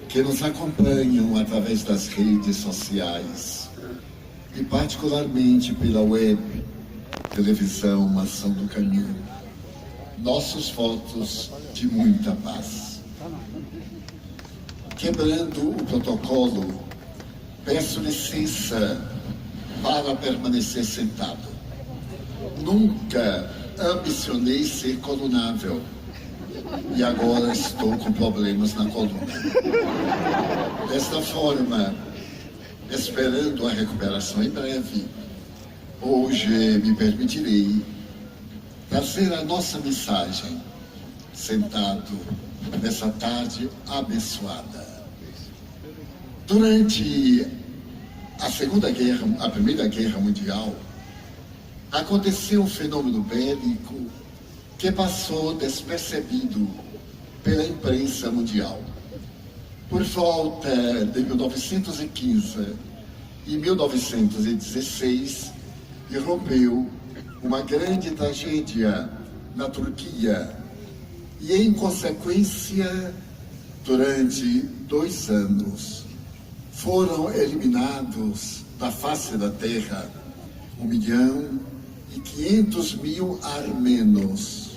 que nos acompanham através das redes sociais e particularmente pela web, televisão, Ação do Caminho. Nossos votos de muita paz. Quebrando o protocolo, peço licença para permanecer sentado. Nunca ambicionei ser colunável e agora estou com problemas na coluna. Desta forma, esperando a recuperação em breve, hoje me permitirei trazer a nossa mensagem sentado nessa tarde abençoada. Durante a Primeira Guerra Mundial, aconteceu um fenômeno bélico que passou despercebido pela imprensa mundial. Por volta de 1915 e 1916, irrompeu uma grande tragédia na Turquia e, em consequência, durante 2 anos, foram eliminados da face da terra 1.500.000 armenos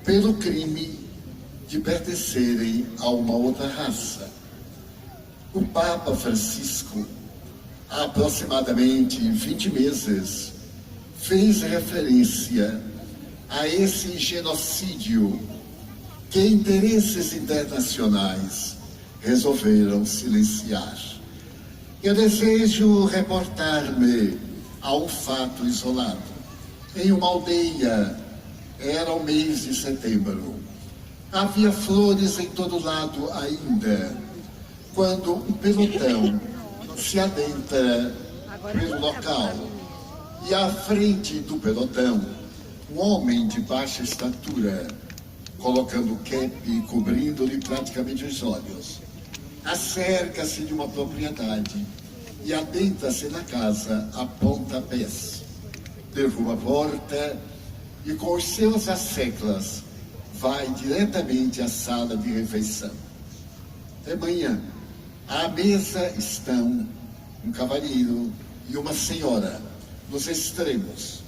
pelo crime de pertencerem a uma outra raça. O Papa Francisco, há aproximadamente 20 meses, fez referência a esse genocídio que interesses internacionais resolveram silenciar. Eu desejo reportar-me a um fato isolado. Em uma aldeia, era o mês de setembro. Havia flores em todo lado ainda, quando um pelotão se adentra pelo local. E à frente do pelotão, um homem de baixa estatura, colocando cape e cobrindo-lhe praticamente os olhos, acerca-se de uma propriedade e adentra-se na casa a pontapés. Derruba a porta e, com os seus asseclas, vai diretamente à sala de refeição. De manhã, à mesa estão um cavalheiro e uma senhora, nos extremos.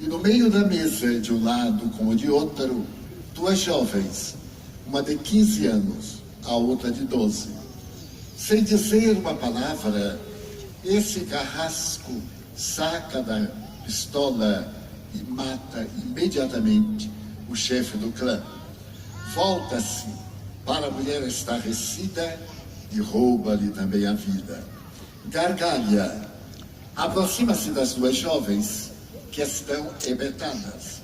E no meio da mesa, de um lado como de outro, 2 jovens, uma de 15 anos, a outra de 12. Sem dizer uma palavra, esse carrasco saca da pistola e mata imediatamente o chefe do clã. Volta-se para a mulher estarrecida e rouba-lhe também a vida. Gargalha, aproxima-se das 2 jovens que estão embetadas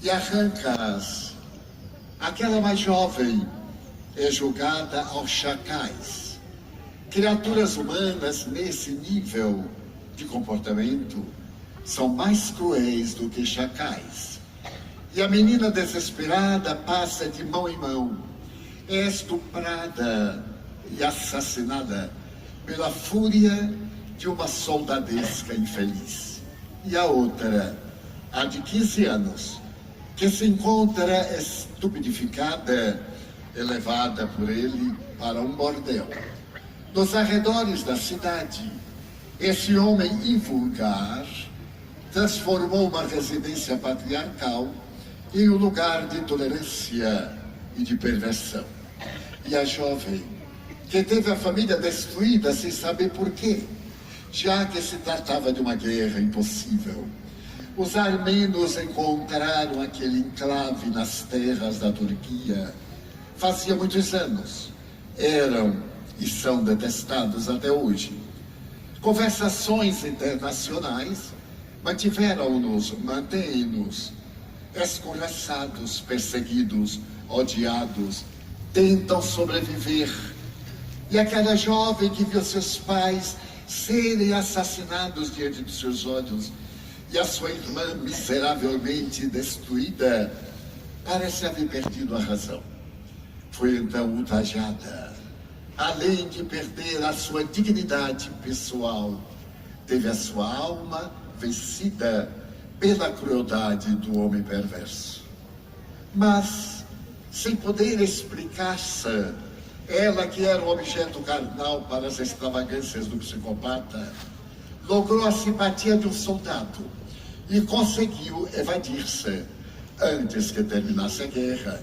e arranca-as. Aquela mais jovem é jogada aos chacais. Criaturas humanas nesse nível de comportamento são mais cruéis do que chacais. E a menina desesperada passa de mão em mão, é estuprada e assassinada pela fúria de uma soldadesca infeliz. E a outra, a de 15 anos, que se encontra estupidificada, é levada por ele para um bordel. Nos arredores da cidade, esse homem invulgar transformou uma residência patriarcal em um lugar de tolerância e de perversão. E a jovem, que teve a família destruída sem saber por quê, já que se tratava de uma guerra impossível. Os armenos encontraram aquele enclave nas terras da Turquia fazia muitos anos. Eram e são detestados até hoje. Conversações internacionais mantêm-nos escorraçados, perseguidos, odiados, tentam sobreviver. E aquela jovem que viu seus pais serem assassinados diante dos seus olhos e a sua irmã miseravelmente destruída, parece haver perdido a razão. Foi então ultrajada. Além de perder a sua dignidade pessoal, teve a sua alma vencida pela crueldade do homem perverso. Mas, sem poder explicar-se, Ela, que era um objeto carnal para as extravagâncias do psicopata, logrou a simpatia de um soldado e conseguiu evadir-se, antes que terminasse a guerra,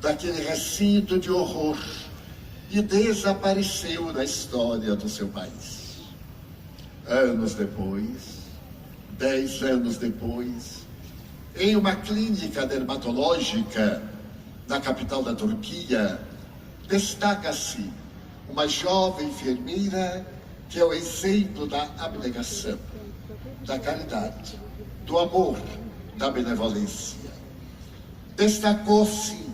daquele recinto de horror, e desapareceu da história do seu país. Anos depois, 10 anos depois, em uma clínica dermatológica na capital da Turquia, destaca-se uma jovem enfermeira que é o exemplo da abnegação, da caridade, do amor, da benevolência. Destacou-se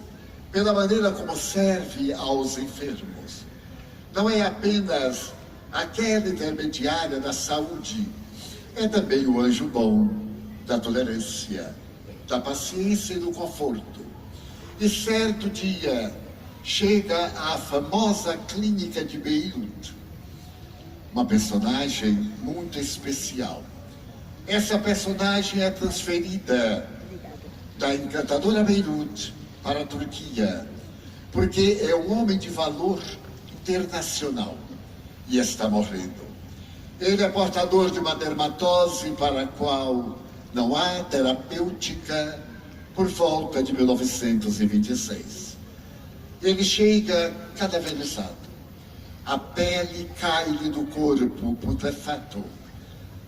pela maneira como serve aos enfermos. Não é apenas aquela intermediária da saúde, é também o anjo bom da tolerância, da paciência e do conforto. E certo dia chega à famosa clínica de Beirute, uma personagem muito especial. Essa personagem é transferida da encantadora Beirute para a Turquia, porque é um homem de valor internacional e está morrendo. Ele é portador de uma dermatose para a qual não há terapêutica por volta de 1926. Ele chega cadaverizado, a pele cai-lhe do corpo putrefato.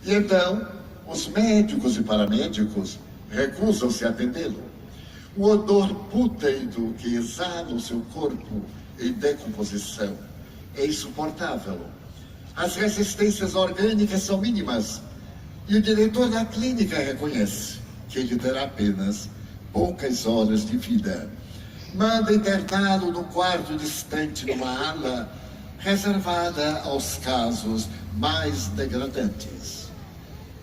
E então, os médicos e paramédicos recusam-se a atendê-lo. O odor pútrido que exala o seu corpo em decomposição é insuportável. As resistências orgânicas são mínimas e o diretor da clínica reconhece que ele terá apenas poucas horas de vida. Manda interná-lo num quarto distante, numa ala reservada aos casos mais degradantes.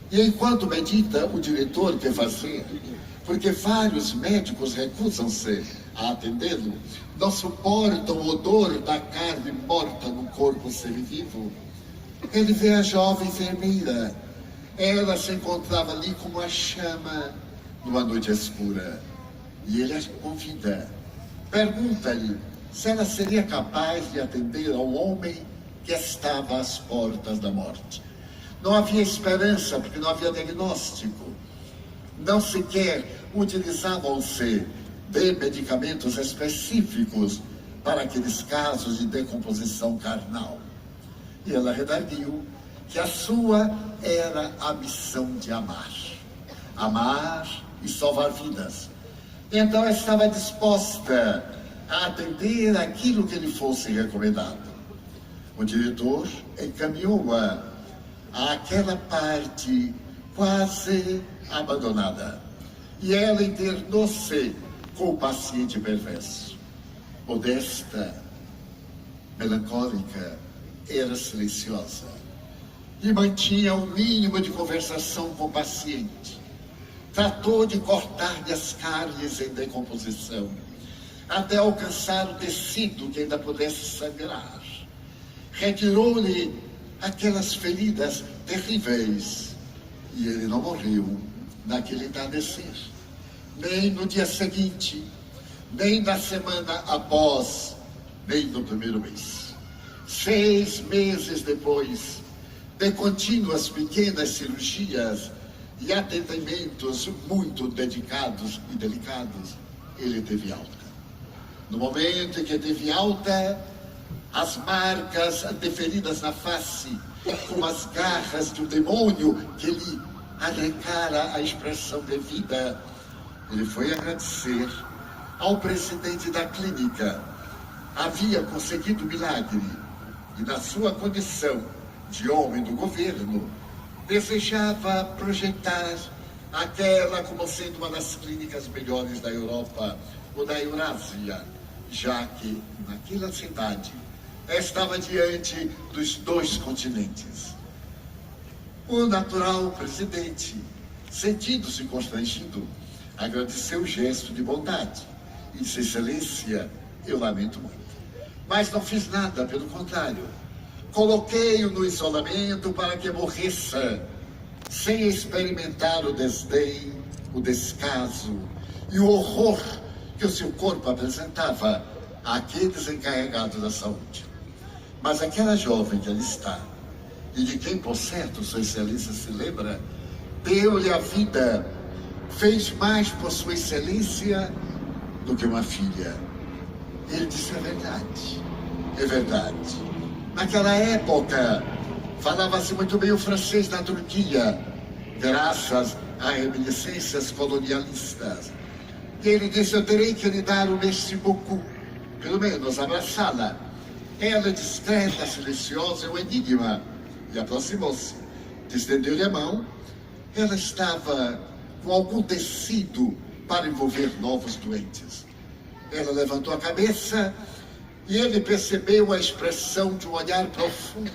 E enquanto medita o diretor que fazer, porque vários médicos recusam-se a atendê-lo, não suportam o odor da carne morta no corpo semivivo, ele vê a jovem enfermeira. Ela se encontrava ali como a chama numa noite escura. E ele a convida. Pergunta-lhe se ela seria capaz de atender ao homem que estava às portas da morte. Não havia esperança, porque não havia diagnóstico. Não sequer utilizavam-se de medicamentos específicos para aqueles casos de decomposição carnal. E ela redarguiu que a sua era a missão de amar. Amar e salvar vidas. Então estava disposta a atender aquilo que lhe fosse recomendado. O diretor encaminhou-a àquela parte quase abandonada. E ela internou-se com o paciente perverso. Modesta, melancólica, era silenciosa e mantinha o mínimo de conversação com o paciente. Tratou de cortar-lhe as carnes em decomposição, até alcançar o tecido que ainda pudesse sangrar. Retirou-lhe aquelas feridas terríveis e ele não morreu naquele entardecer, nem no dia seguinte, nem na semana após, nem no primeiro mês. 6 meses depois, de contínuas pequenas cirurgias e atendimentos muito dedicados e delicados, ele teve alta. No momento em que teve alta, as marcas deferidas na face, como as garras de um demônio que lhe arrancara a expressão de vida, ele foi agradecer ao presidente da clínica. Havia conseguido o milagre e, na sua condição de homem do governo, desejava projetar aquela como sendo uma das clínicas melhores da Europa ou da Eurásia, já que naquela cidade estava diante dos 2 continentes. O natural presidente, sentindo-se constrangido, agradeceu o gesto de bondade e disse: Excelência, eu lamento muito, mas não fiz nada, pelo contrário. Coloquei-o no isolamento para que morresse, sem experimentar o desdém, o descaso e o horror que o seu corpo apresentava àqueles encarregados da saúde. Mas aquela jovem que ali está, e de quem, por certo, Sua Excelência se lembra, deu-lhe a vida, fez mais por Sua Excelência do que uma filha. Ele disse: é verdade, é verdade. Naquela época, falava-se muito bem o francês na Turquia, graças a reminiscências colonialistas. E ele disse: eu terei que lhe dar um merci beaucoup, pelo menos abraçá-la. Ela, discreta, silenciosa, é um enigma. E aproximou-se, estendeu-lhe a mão. Ela estava com algum tecido para envolver novos doentes. Ela levantou a cabeça e ele percebeu a expressão de um olhar profundo,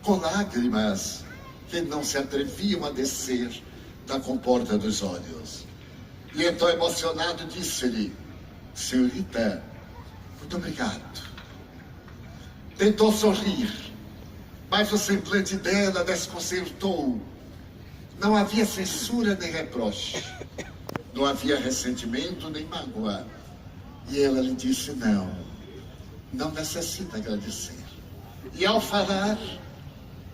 com lágrimas que não se atreviam a descer da comporta dos olhos. E então, emocionado, disse-lhe: senhorita, muito obrigado. Tentou sorrir, mas o semblante dela desconcertou. Não havia censura nem reproche, não havia ressentimento nem mágoa. E ela lhe disse: não necessita agradecer. E ao falar,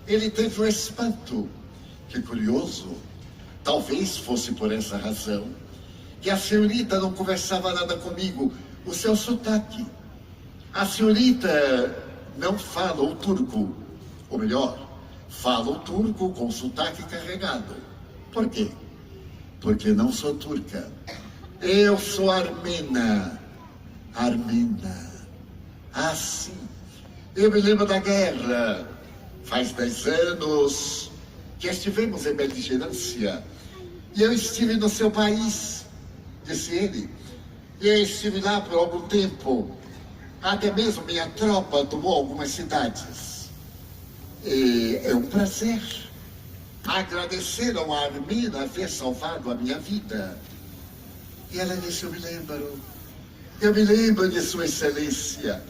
ele teve um espanto. Que curioso, talvez fosse por essa razão que a senhorita não conversava nada comigo, o seu sotaque. A senhorita não fala o turco, ou melhor, fala o turco com sotaque carregado. Por quê? Porque não sou turca. Eu sou armena. Armena. Ah, sim. Eu me lembro da guerra. Faz 10 anos que estivemos em beligerância. E eu estive no seu país, disse ele. E eu estive lá por algum tempo. Até mesmo minha tropa tomou algumas cidades. E é um prazer. Agradeceram a Armina ter salvado a minha vida. E ela disse: eu me lembro de Sua Excelência.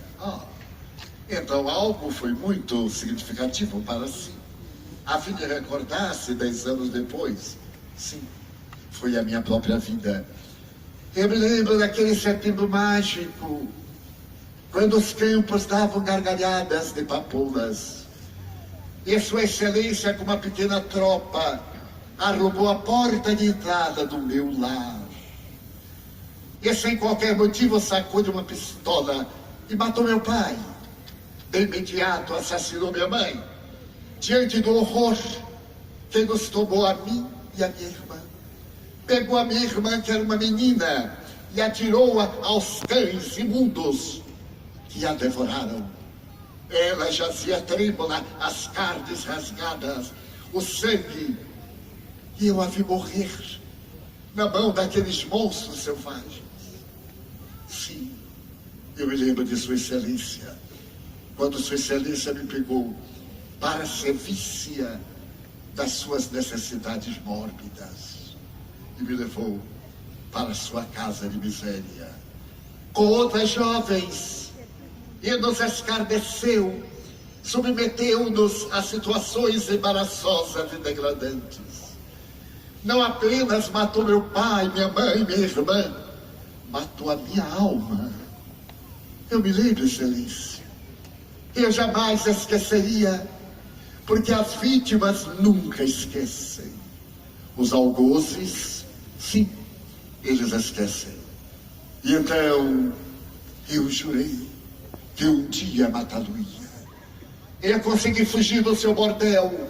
Então algo foi muito significativo para si. A fim de recordar-se 10 anos depois. Sim, foi a minha própria vida. Eu me lembro daquele setembro mágico, quando os campos davam gargalhadas de papoulas. E Sua Excelência, com uma pequena tropa, arrombou a porta de entrada do meu lar. E sem qualquer motivo sacou de uma pistola e matou meu pai. De imediato assassinou minha mãe, diante do horror que nos tomou a mim e a minha irmã. Pegou a minha irmã, que era uma menina, e atirou-a aos cães imundos que a devoraram. Ela jazia trêmula, as carnes rasgadas, o sangue, e eu a vi morrer na mão daqueles monstros selvagens. Sim, eu me lembro de Sua Excelência, quando Sua Excelência me pegou para ser vícia das suas necessidades mórbidas e me levou para sua casa de miséria com outras jovens. E nos escarneceu, submeteu-nos a situações embaraçosas e degradantes. Não apenas matou meu pai, minha mãe, minha irmã, matou a minha alma. Eu me lembro, Excelência, eu jamais esqueceria, porque as vítimas nunca esquecem. Os algozes, sim, eles esquecem. E então eu jurei que um dia matá-lo-ia. Eu consegui fugir do seu bordel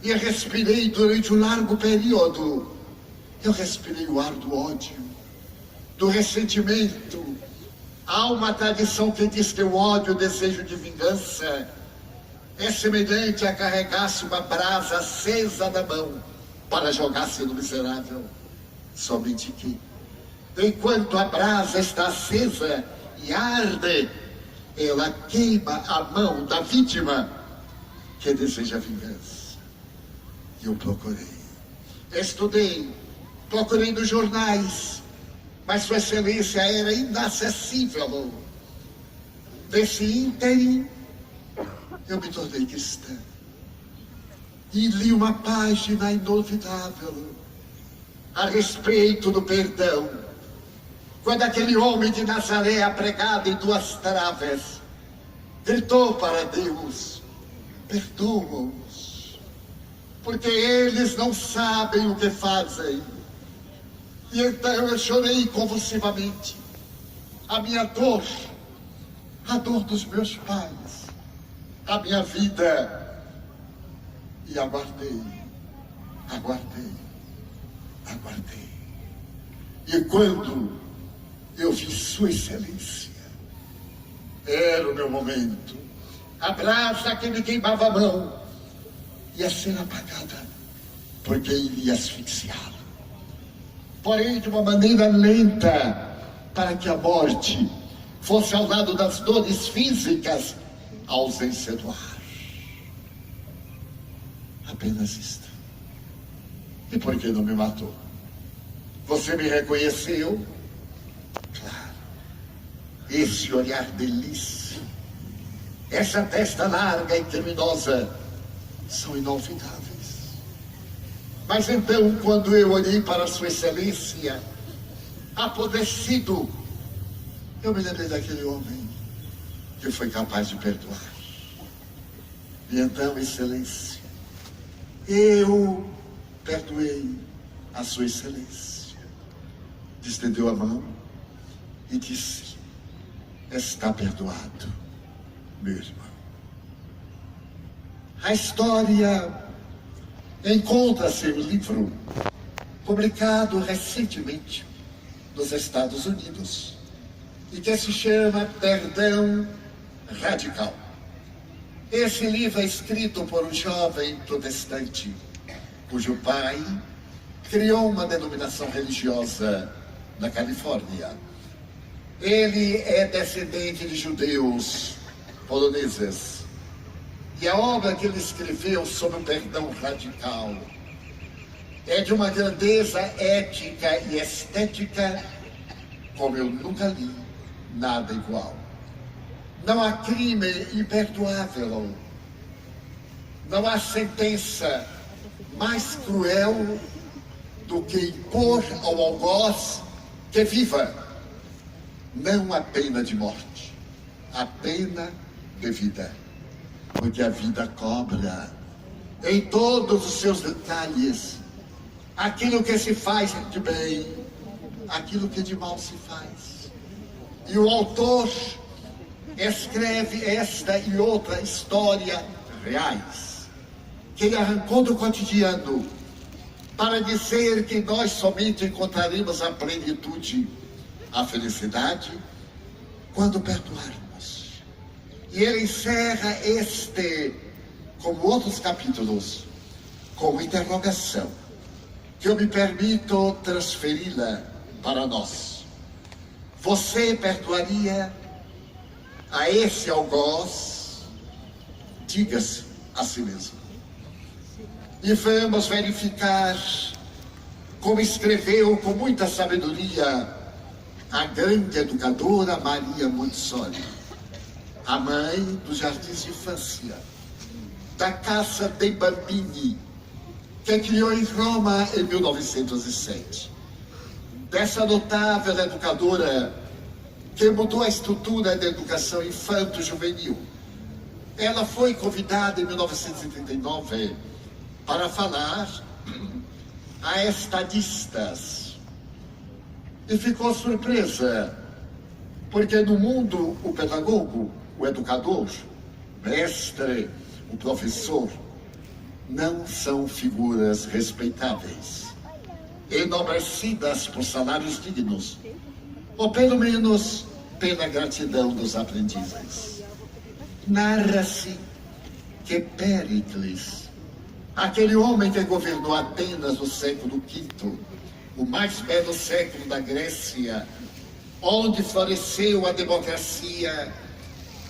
e respirei durante um largo período. Eu respirei o ar do ódio, do ressentimento. Há uma tradição que diz que o ódio, o desejo de vingança, é semelhante a carregar-se uma brasa acesa na mão para jogar-se no miserável. Somente que, enquanto a brasa está acesa e arde, ela queima a mão da vítima que deseja vingança. E eu procurei, estudei, procurei nos jornais, mas Sua Excelência era inacessível. Nesse ínterim, eu me tornei cristã e li uma página inolvidável a respeito do perdão, quando aquele homem de Nazaré, apregado em 2 traves, gritou para Deus: perdoa-os, porque eles não sabem o que fazem. E então eu chorei convulsivamente. A minha dor, a dor dos meus pais, a minha vida. E aguardei. E quando eu vi Sua Excelência, era o meu momento. A brasa que me queimava a mão ia ser apagada, porque iria asfixiá-lo. Porém, de uma maneira lenta, para que a morte fosse ao lado das dores físicas, a ausência do ar. Apenas isto. E por que não me matou? Você me reconheceu? Claro. Esse olhar delícia, essa testa larga e criminosa, são inolvidáveis. Mas então, quando eu olhei para Sua Excelência, apodrecido, eu me lembrei daquele homem que foi capaz de perdoar. E então, Excelência, eu perdoei a Sua Excelência. Estendeu a mão e disse: está perdoado, meu irmão. A história encontra-se no livro publicado recentemente nos Estados Unidos e que se chama Perdão Radical. Esse livro é escrito por um jovem protestante cujo pai criou uma denominação religiosa na Califórnia. Ele é descendente de judeus poloneses. E a obra que ele escreveu sobre o perdão radical é de uma grandeza ética e estética como eu nunca li nada igual. Não há crime imperdoável. Não há sentença mais cruel do que impor ao algoz que viva. Não a pena de morte, a pena de vida. Porque a vida cobra em todos os seus detalhes aquilo que se faz de bem, aquilo que de mal se faz. E o autor escreve esta e outra história reais, que ele arrancou do cotidiano, para dizer que nós somente encontraremos a plenitude, a felicidade, quando perdoarmos. E ele encerra como outros capítulos, com uma interrogação, que eu me permito transferi-la para nós. Você perdoaria a esse algoz? Diga-se a si mesmo. E vamos verificar como escreveu com muita sabedoria a grande educadora Maria Montessori, a mãe dos jardins de infância, da Casa dei Bambini, que criou em Roma em 1907. Dessa notável educadora que mudou a estrutura da educação infanto-juvenil. Ela foi convidada em 1939 para falar a estadistas. E ficou surpresa, porque no mundo o pedagogo, o educador, o mestre, o professor, não são figuras respeitáveis, enobrecidas por salários dignos, ou pelo menos pela gratidão dos aprendizes. Narra-se que Péricles, aquele homem que governou Atenas no século V, o mais belo século da Grécia, onde floresceu a democracia,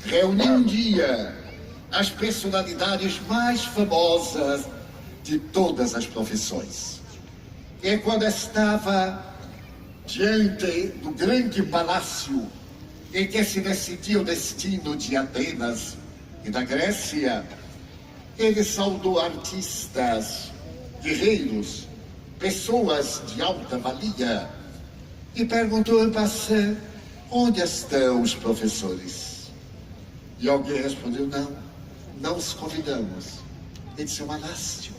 reuniu um dia as personalidades mais famosas de todas as profissões. E quando estava diante do grande palácio em que se decidia o destino de Atenas e da Grécia, ele saudou artistas, guerreiros, pessoas de alta valia, e perguntou em passant: onde estão os professores? E alguém respondeu: não os convidamos. Ele disse: uma lástima,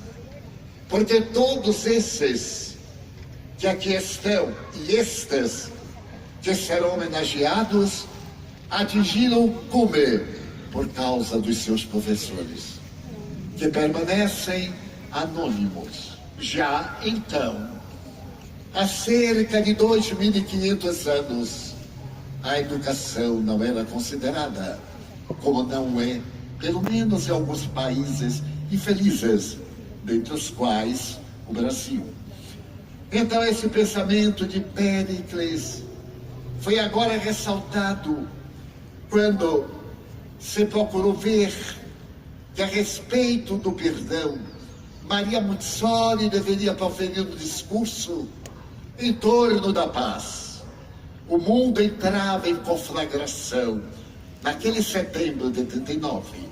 porque todos esses que aqui estão e estes que serão homenageados atingiram comer por causa dos seus professores, que permanecem anônimos. Já então, há cerca de 2.500 anos, a educação não era considerada, como não é, pelo menos em alguns países infelizes, dentre os quais o Brasil. Então esse pensamento de Péricles foi agora ressaltado quando se procurou ver que, a respeito do perdão, Maria Montessori deveria proferir um discurso em torno da paz. O mundo entrava em conflagração naquele setembro de 39.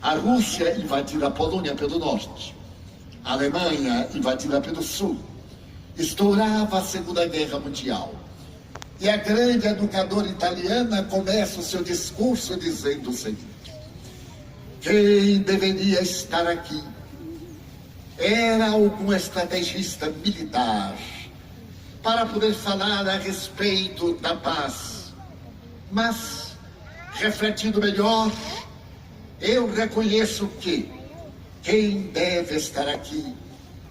A Rússia invadira a Polônia pelo norte, a Alemanha invadida pelo sul. Estourava a Segunda Guerra Mundial. E a grande educadora italiana começa o seu discurso dizendo o seguinte: quem deveria estar aqui era algum estrategista militar para poder falar a respeito da paz. Mas, refletindo melhor, eu reconheço que quem deve estar aqui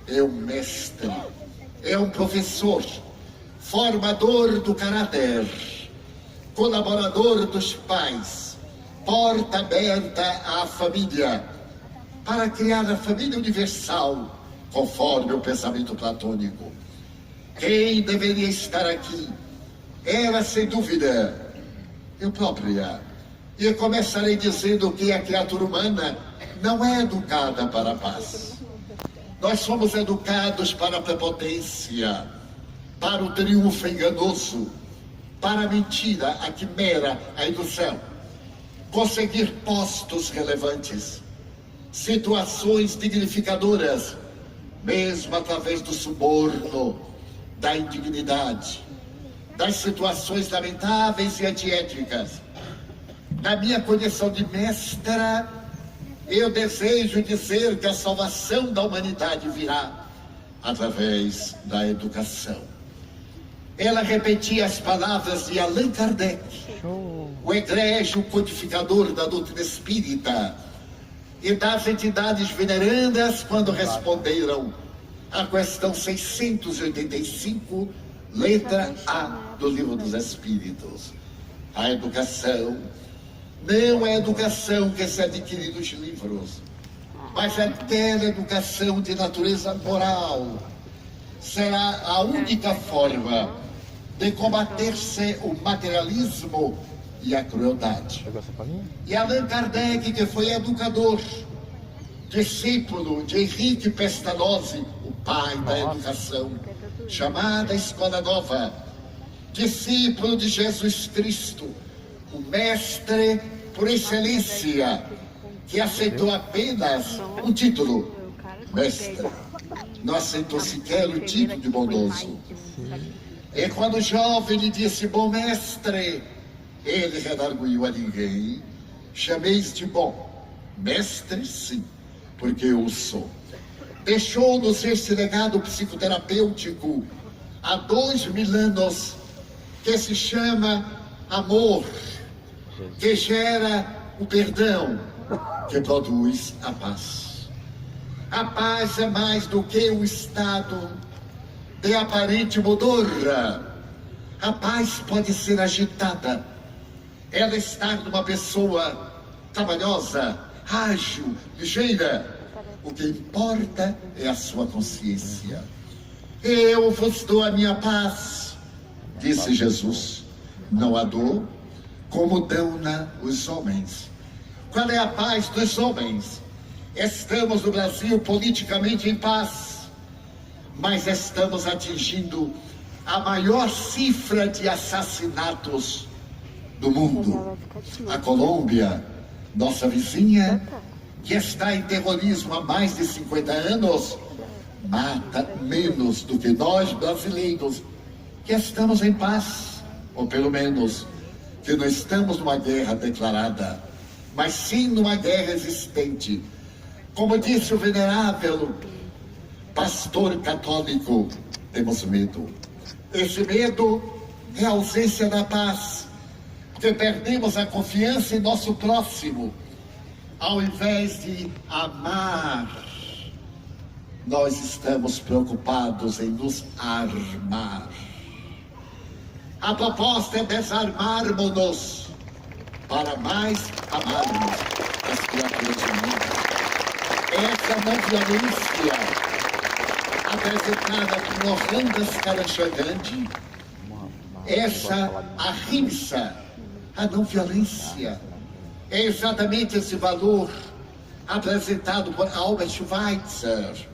é um mestre, é um professor, formador do caráter, colaborador dos pais, porta aberta à família, para criar a família universal, conforme o pensamento platônico. Quem deveria estar aqui era, sem dúvida, eu própria. E começarei dizendo que a criatura humana não é educada para a paz. Nós somos educados para a prepotência, para o triunfo enganoso, para a mentira, a quimera, a ilusão. Conseguir postos relevantes, situações dignificadoras, mesmo através do suborno, da indignidade, das situações lamentáveis e antiéticas. Na minha condição de mestra, eu desejo dizer que a salvação da humanidade virá através da educação. Ela repetia as palavras de Allan Kardec, o egrégio codificador da doutrina espírita, e das entidades venerandas, quando responderam à questão 685, letra A do Livro dos Espíritos. A educação não é a educação que se adquire nos livros, mas aquela educação de natureza moral será a única forma de combater-se o materialismo e a crueldade. E Allan Kardec, que foi educador, discípulo de Henrique Pestalozzi, o pai da educação, chamada Escola Nova, discípulo de Jesus Cristo, o mestre por excelência, que aceitou apenas o título mestre, não aceitou sequer o título de bondoso. E quando o jovem lhe disse: bom mestre, ele redarguiu: a ninguém chameis de bom. Mestre, sim, porque eu o sou. Deixou-nos esse legado psicoterapêutico há 2000 anos, que se chama amor, que gera o perdão, que produz a paz. A paz é mais do que um estado de aparente modorra. A paz pode ser agitada. Ela está numa pessoa trabalhosa, ágil, ligeira. O que importa é a sua consciência. Eu vos dou a minha paz, disse Jesus. Não a dou como dão-na os homens. Qual é a paz dos homens? Estamos no Brasil politicamente em paz, mas estamos atingindo a maior cifra de assassinatos do mundo. A Colômbia, nossa vizinha, que está em terrorismo há mais de 50 anos, mata menos do que nós brasileiros, que estamos em paz, ou pelo menos que não estamos numa guerra declarada, mas sim numa guerra existente. Como disse o venerável pastor católico, temos medo. Esse medo é a ausência da paz, porque perdemos a confiança em nosso próximo. Ao invés de amar, nós estamos preocupados em nos armar. A proposta é desarmarmos-nos para mais amarmos as criaturas humanas. Essa não violência apresentada por Mohandas Karamchand Gandhi, essa ahimsa, a não violência, é exatamente esse valor apresentado por Albert Schweitzer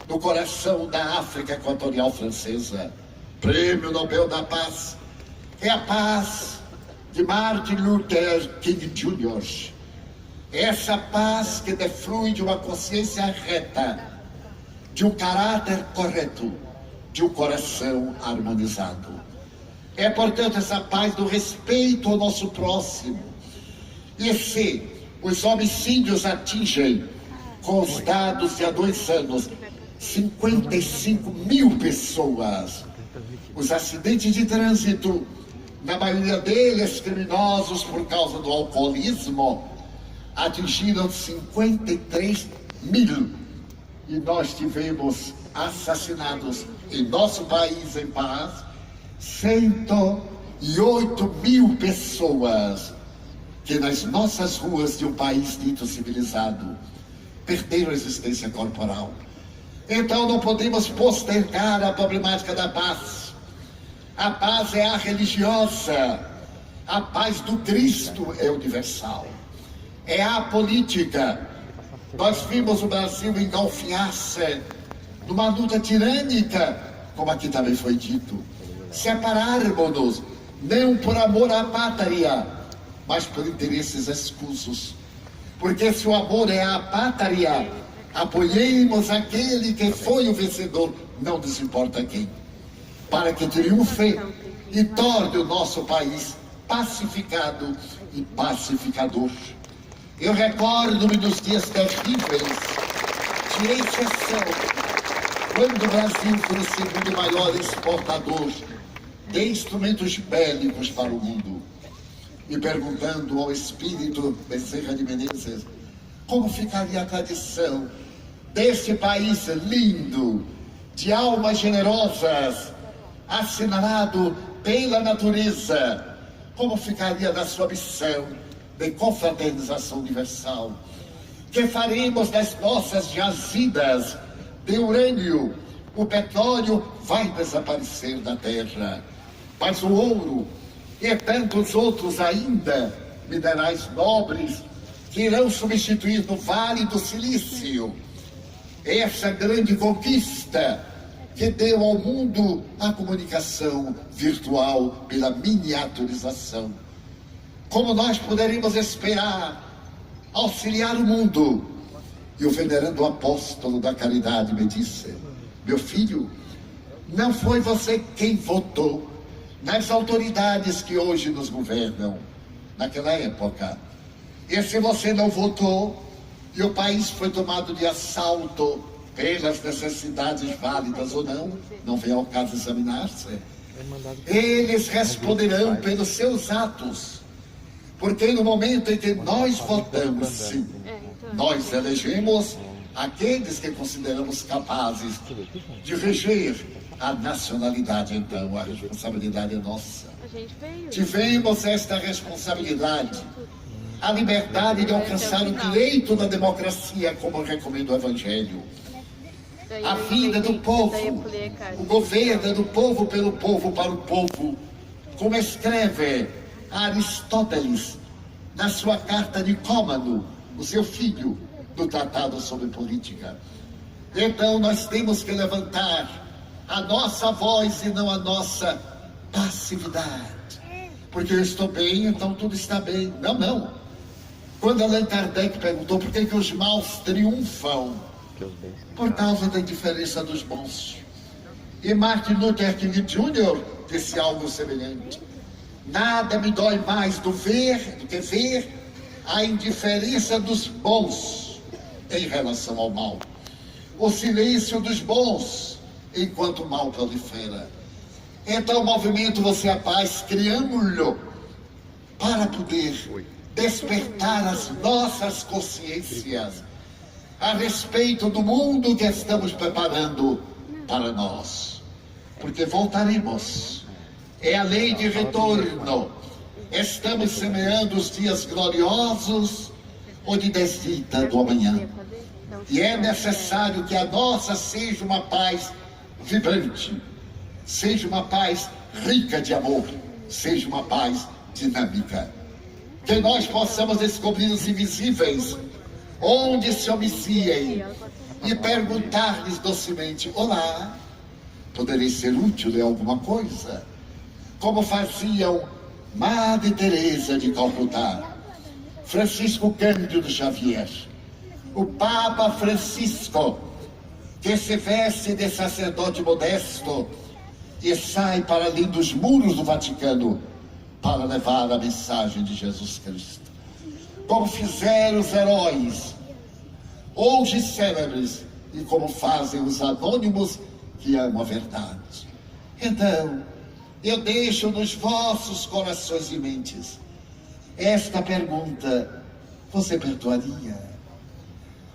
no coração da África Equatorial Francesa, Prêmio Nobel da Paz. É a paz de Martin Luther King Jr. Essa paz que deflui de uma consciência reta, de um caráter correto, de um coração harmonizado. É, portanto, essa paz do respeito ao nosso próximo. E se os homicídios atingem, com os dados de há 2 anos, 55 mil pessoas, os acidentes de trânsito, na maioria deles criminosos por causa do alcoolismo, atingiram 53 mil. E nós tivemos assassinados em nosso país em paz 108 mil pessoas que nas nossas ruas de um país dito civilizado perderam a existência corporal. Então não podemos postergar a problemática da paz. A paz é a religiosa, a paz do Cristo é universal, é a política. Nós vimos o Brasil engalfinhar-se numa luta tirânica, como aqui também foi dito. Separarmos-nos, não por amor à pátria, mas por interesses escusos. Porque se o amor é a pátria, apoiemos aquele que foi o vencedor, não nos importa quem, para que triunfe e torne o nosso país pacificado e pacificador. Eu recordo-me dos dias terríveis de exceção, quando o Brasil foi o segundo maior exportador de instrumentos bélicos para o mundo, e perguntando ao espírito Bezerra de Menezes como ficaria a tradição deste país lindo, de almas generosas, assinalado pela natureza, como ficaria da sua missão de confraternização universal. Que faremos das nossas jazidas de urânio? O petróleo vai desaparecer da terra, mas o ouro e tantos outros ainda, minerais nobres, que irão substituir no Vale do Silício essa grande conquista que deu ao mundo a comunicação virtual pela miniaturização. Como nós poderíamos esperar auxiliar o mundo? E o venerando apóstolo da caridade me disse: meu filho, não foi você quem votou nas autoridades que hoje nos governam, naquela época. E se você não votou, e o país foi tomado de assalto pelas necessidades válidas ou não vem ao caso examinar-se. Eles responderão pelos seus atos, porque no momento em que nós votamos, sim, nós elegemos aqueles que consideramos capazes de reger a nacionalidade. Então a responsabilidade é nossa. Tivemos esta responsabilidade, a liberdade de alcançar o direito da democracia, como recomenda o Evangelho. A vida do povo, o governo do povo, pelo povo, para o povo, como escreve Aristóteles na sua carta de Nicômaco, o seu filho, do Tratado sobre Política. Então nós temos que levantar a nossa voz e não a nossa passividade. Porque eu estou bem, então tudo está bem. Não. Quando Allan Kardec perguntou por que os maus triunfam, por causa da indiferença dos bons. E Martin Luther King Jr. disse algo semelhante. Nada me dói mais do que ver a indiferença dos bons em relação ao mal. O silêncio dos bons enquanto o mal prolifera. Então, o movimento Você é a Paz, criamos-lo para poder despertar as nossas consciências a respeito do mundo que estamos preparando para nós. Porque voltaremos. É a lei de retorno. Estamos semeando os dias gloriosos ou de desdita do amanhã. E é necessário que a nossa seja uma paz vibrante, seja uma paz rica de amor, seja uma paz dinâmica. Que nós possamos descobrir os invisíveis, onde se omiciem, e perguntar-lhes docemente: olá, poderei ser útil em alguma coisa? Como faziam Madre Teresa de Calcutá, Francisco Cândido Xavier, o Papa Francisco, que se veste de sacerdote modesto e sai para além dos muros do Vaticano para levar a mensagem de Jesus Cristo. Como fizeram os heróis, hoje célebres, e como fazem os anônimos que amam a verdade. Então, eu deixo nos vossos corações e mentes esta pergunta: você perdoaria?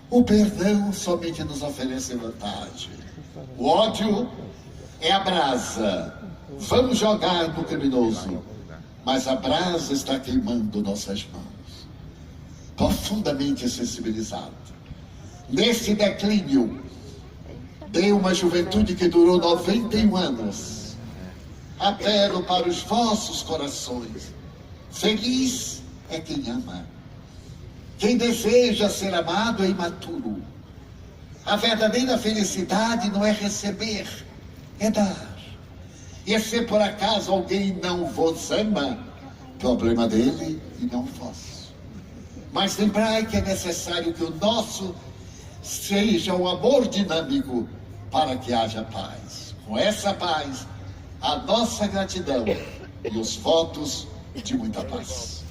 O perdão somente nos oferece vantagem. O ódio é a brasa. Vamos jogar no criminoso, mas a brasa está queimando nossas mãos. Profundamente sensibilizado. Neste declínio, de uma juventude que durou 91 anos, apelo para os vossos corações. Feliz é quem ama. Quem deseja ser amado é imaturo. A verdadeira felicidade não é receber, é dar. E se por acaso alguém não vos ama, problema dele e não vosso. Mas lembrai que é necessário que o nosso seja um amor dinâmico para que haja paz. Com essa paz, a nossa gratidão e os votos de muita paz.